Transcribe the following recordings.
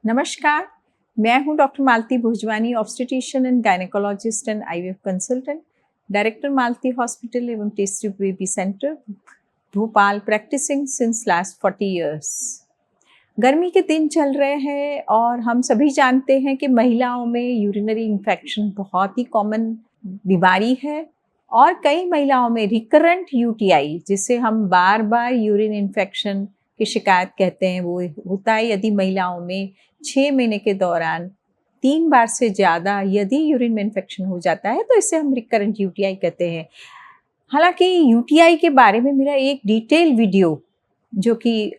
नमस्कार, मैं हूं doctor Malti Bhojwani, obstetrician and gynaecologist and IVF consultant, director Malti hospital एवं test tube baby centre, Bhopal, practising since last 40 years. गर्मी के दिन चल रहे हैं और हम सभी जानते हैं कि महिलाओं में यूरिनरी इन्फेक्शन बहुत ही कॉमन बीमारी है और कई महिलाओं में रिकरेंट यूटीआई, जिसे हम बार बार यूरिन इन्फेक्शन की शिकायत कहते हैं, वो होता है यदि महिलाओं में 6 महीने के दौरान 3 बार से ज़्यादा यदि यूरिन में इन्फेक्शन हो जाता है तो इसे हम रिकरेंट यूटीआई कहते हैं। हालांकि यूटीआई के बारे में मेरा एक डिटेल वीडियो जो कि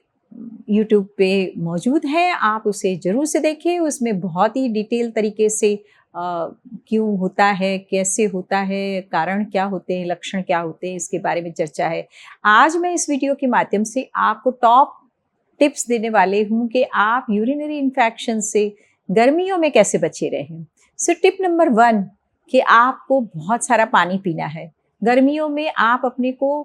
यूट्यूब पे मौजूद है, आप उसे ज़रूर से देखें। उसमें बहुत ही डिटेल तरीके से क्यों होता है, कैसे होता है, कारण क्या होते हैं, लक्षण क्या होते हैं, इसके बारे में चर्चा है। आज मैं इस वीडियो के माध्यम से आपको टॉप टिप्स देने वाले हूँ कि आप यूरिनरी इन्फेक्शन से गर्मियों में कैसे बचे रहें। सो टिप नंबर 1 कि आपको बहुत सारा पानी पीना है। गर्मियों में आप अपने को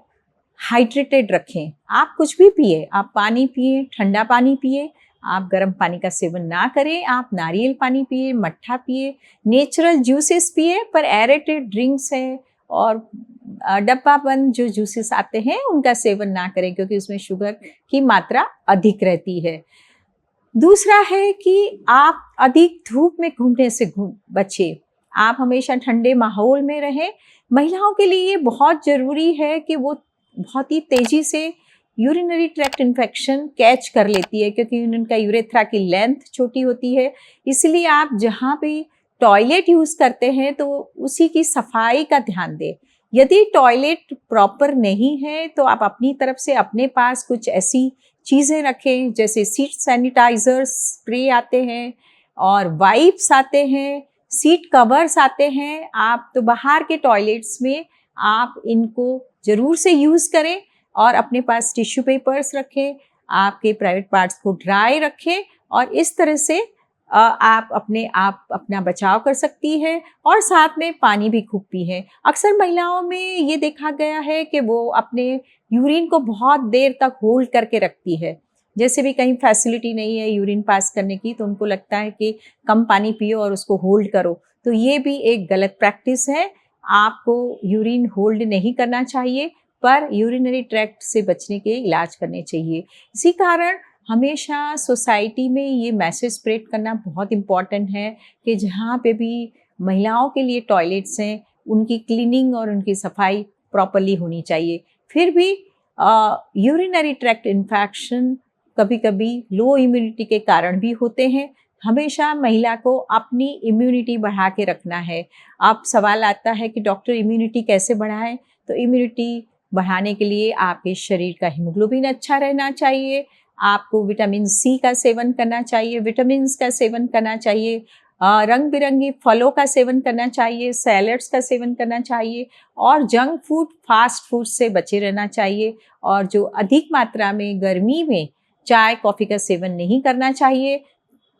हाइड्रेटेड रखें। आप कुछ भी पिए, आप पानी पिए, ठंडा पानी पिए, आप गर्म पानी का सेवन ना करें। आप नारियल पानी पिए, मट्ठा पिए, नेचुरल जूसेस पिए, पर एरेटेड ड्रिंक्स है और डब्बा बंद जो जूसेस आते हैं उनका सेवन ना करें, क्योंकि उसमें शुगर की मात्रा अधिक रहती है। दूसरा है कि आप अधिक धूप में घूमने से बचें। आप हमेशा ठंडे माहौल में रहें। महिलाओं के लिए ये बहुत ज़रूरी है कि वो बहुत ही तेज़ी से यूरिनरी ट्रैक्ट इन्फेक्शन कैच कर लेती है, क्योंकि उनका यूरेथ्रा की लेंथ छोटी होती है। इसलिए आप जहाँ पे टॉयलेट यूज़ करते हैं तो उसी की सफाई का ध्यान दें। यदि टॉयलेट प्रॉपर नहीं है तो आप अपनी तरफ से अपने पास कुछ ऐसी चीज़ें रखें, जैसे सीट सैनिटाइजर स्प्रे आते हैं और वाइप्स आते हैं, सीट कवर्स आते हैं। आप तो बाहर के टॉयलेट्स में आप इनको ज़रूर से यूज़ करें और अपने पास टिश्यू पेपर्स रखें, आपके प्राइवेट पार्ट्स को ड्राई रखें और इस तरह से आप अपना बचाव कर सकती है और साथ में पानी भी खूब पिए। अक्सर महिलाओं में ये देखा गया है कि वो अपने यूरिन को बहुत देर तक होल्ड करके रखती है। जैसे भी कहीं फैसिलिटी नहीं है यूरिन पास करने की तो उनको लगता है कि कम पानी पियो और उसको होल्ड करो, तो ये भी एक गलत प्रैक्टिस है। आपको यूरिन होल्ड नहीं करना चाहिए, पर यूरिनरी ट्रैक्ट से बचने के इलाज करने चाहिए। इसी कारण हमेशा सोसाइटी में ये मैसेज स्प्रेड करना बहुत इम्पॉर्टेंट है कि जहाँ पे भी महिलाओं के लिए टॉयलेट्स हैं उनकी क्लीनिंग और उनकी सफाई प्रॉपरली होनी चाहिए। फिर भी यूरिनरी ट्रैक्ट इन्फेक्शन कभी कभी लो इम्यूनिटी के कारण भी होते हैं। हमेशा महिला को अपनी इम्यूनिटी बढ़ा के रखना है। अब सवाल आता है कि डॉक्टर इम्यूनिटी कैसे बढ़ाएं, तो इम्यूनिटी बढ़ाने के लिए आपके शरीर का हीमोग्लोबिन अच्छा रहना चाहिए, आपको विटामिन सी का सेवन करना चाहिए, विटामिन्स का सेवन करना चाहिए, रंग बिरंगी फलों का सेवन करना चाहिए, सैलड्स का सेवन करना चाहिए और जंक फूड, फास्ट फूड से बचे रहना चाहिए। और जो अधिक मात्रा में गर्मी में चाय कॉफ़ी का सेवन नहीं करना चाहिए,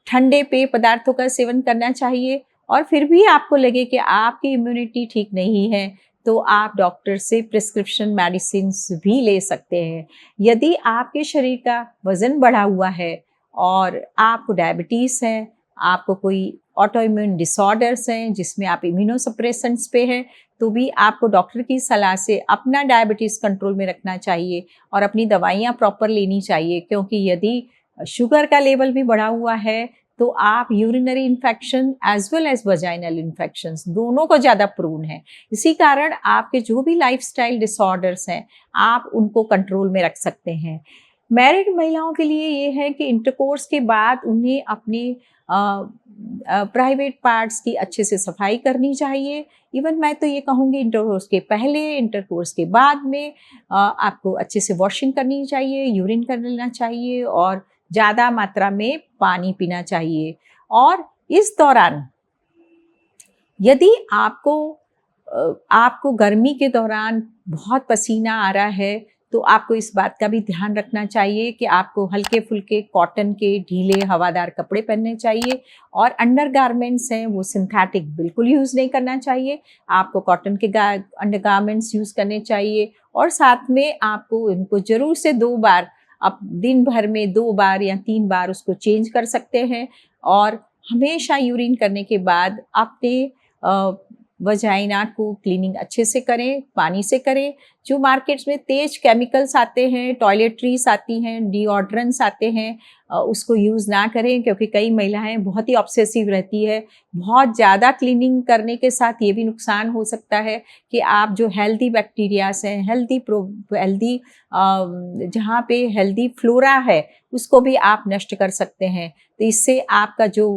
ठंडे पेय पदार्थों का सेवन करना चाहिए। और फिर भी आपको लगे कि आपकी इम्यूनिटी ठीक नहीं है तो आप डॉक्टर से प्रिस्क्रिप्शन मेडिसिन्स भी ले सकते हैं। यदि आपके शरीर का वज़न बढ़ा हुआ है और आपको डायबिटीज़ है, आपको कोई ऑटो इम्यून डिसऑर्डर्स हैं जिसमें आप इम्यूनोसप्रेसेंट्स पे हैं, तो भी आपको डॉक्टर की सलाह से अपना डायबिटीज़ कंट्रोल में रखना चाहिए और अपनी दवाइयाँ प्रॉपर लेनी चाहिए, क्योंकि यदि शुगर का लेवल भी बढ़ा हुआ है तो आप urinary infection as well as vaginal infections दोनों को ज़्यादा प्रोन है। इसी कारण आपके जो भी लाइफस्टाइल डिसऑर्डर्स हैं आप उनको कंट्रोल में रख सकते हैं। मैरिड महिलाओं के लिए ये है कि इंटरकोर्स के बाद उन्हें अपने प्राइवेट पार्ट्स की अच्छे से सफाई करनी चाहिए। इवन मैं तो ये कहूँगी इंटरकोर्स के पहले, इंटरकोर्स के बाद में आपको अच्छे से वॉशिंग करनी चाहिए, यूरिन कर लेना चाहिए और ज़्यादा मात्रा में पानी पीना चाहिए। और इस दौरान यदि आपको गर्मी के दौरान बहुत पसीना आ रहा है तो आपको इस बात का भी ध्यान रखना चाहिए कि आपको हल्के फुल्के कॉटन के ढीले हवादार कपड़े पहनने चाहिए और अंडर गारमेंट्स हैं वो सिंथेटिक बिल्कुल यूज़ नहीं करना चाहिए। आपको कॉटन के अंडर गारमेंट्स यूज़ करने चाहिए और साथ में आपको इनको ज़रूर से 2 बार, आप दिन भर में 2 बार या 3 बार उसको चेंज कर सकते हैं। और हमेशा यूरिन करने के बाद अपने वजाइना को क्लीनिंग अच्छे से करें, पानी से करें। जो मार्केट्स में तेज केमिकल्स आते हैं, टॉयलेटरीज आती हैं, डिओड्रेंट्स आते हैं, उसको यूज़ ना करें, क्योंकि कई महिलाएं बहुत ही ऑब्सेसिव रहती है। बहुत ज़्यादा क्लीनिंग करने के साथ ये भी नुकसान हो सकता है कि आप जो हेल्दी बैक्टीरियाज हैं, हेल्दी जहाँ पे हेल्दी फ्लोरा है, उसको भी आप नष्ट कर सकते हैं। तो इससे आपका जो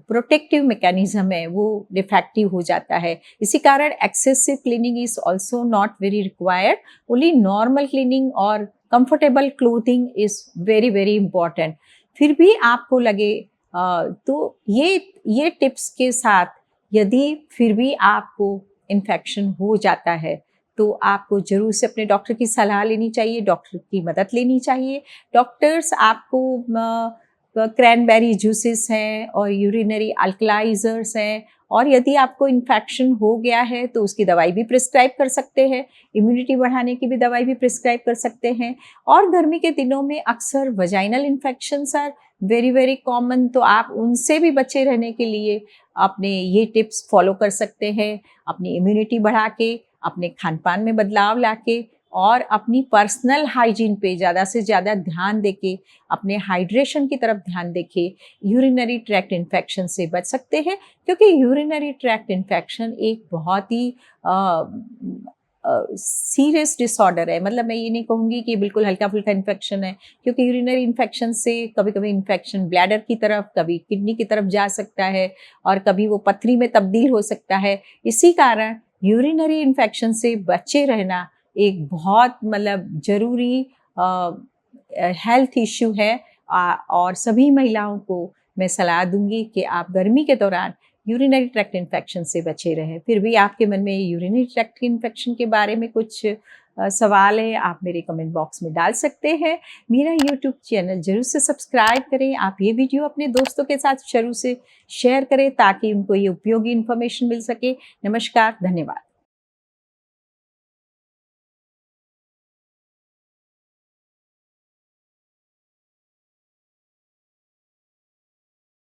प्रोटेक्टिव मैकेनिज्म है वो डिफेक्टिव हो जाता है। इसी कारण excessive cleaning is also not very required. Only normal cleaning और comfortable clothing is very very important. फिर भी आपको लगे तो ये टिप्स के साथ यदि फिर भी आपको इन्फेक्शन हो जाता है तो आपको जरूर से अपने डॉक्टर की सलाह लेनी चाहिए, डॉक्टर की मदद लेनी चाहिए। डॉक्टर्स आपको क्रैनबेरी जूसेस हैं और यूरिनरी अल्कलाइजर्स हैं, और यदि आपको इन्फेक्शन हो गया है तो उसकी दवाई भी प्रिस्क्राइब कर सकते हैं। इम्यूनिटी बढ़ाने की भी दवाई भी प्रिस्क्राइब कर सकते हैं। और गर्मी के दिनों में अक्सर vaginal infections are very very common, तो आप उनसे भी बचे रहने के लिए अपने ये टिप्स फॉलो कर सकते हैं। अपनी इम्यूनिटी बढ़ा के, अपने खान पान में बदलाव लाके और अपनी पर्सनल हाइजीन पे ज़्यादा से ज़्यादा ध्यान देके, अपने हाइड्रेशन की तरफ ध्यान देके यूरिनरी ट्रैक्ट इन्फेक्शन से बच सकते हैं। क्योंकि यूरिनरी ट्रैक्ट इन्फेक्शन एक बहुत ही सीरियस डिसऑर्डर है। मतलब मैं ये नहीं कहूँगी कि बिल्कुल हल्का फुल्का इन्फेक्शन है, क्योंकि यूरिनरी इन्फेक्शन से कभी कभी इन्फेक्शन ब्लैडर की तरफ, कभी किडनी की तरफ जा सकता है और कभी वो पथरी में तब्दील हो सकता है। इसी कारण यूरिनरी इन्फेक्शन से बचे रहना एक बहुत मतलब ज़रूरी हेल्थ इश्यू है। और सभी महिलाओं को मैं सलाह दूंगी कि आप गर्मी के दौरान यूरिनरी ट्रैक्ट इन्फेक्शन से बचे रहें। फिर भी आपके मन में यूरिनरी ट्रैक्ट इन्फेक्शन के बारे में कुछ सवाल है, आप मेरे कमेंट बॉक्स में डाल सकते हैं। मेरा यूट्यूब चैनल जरूर से सब्सक्राइब करें। आप ये वीडियो अपने दोस्तों के साथ जरूर से शेयर करें ताकि उनको ये उपयोगी इन्फॉर्मेशन मिल सके। नमस्कार, धन्यवाद।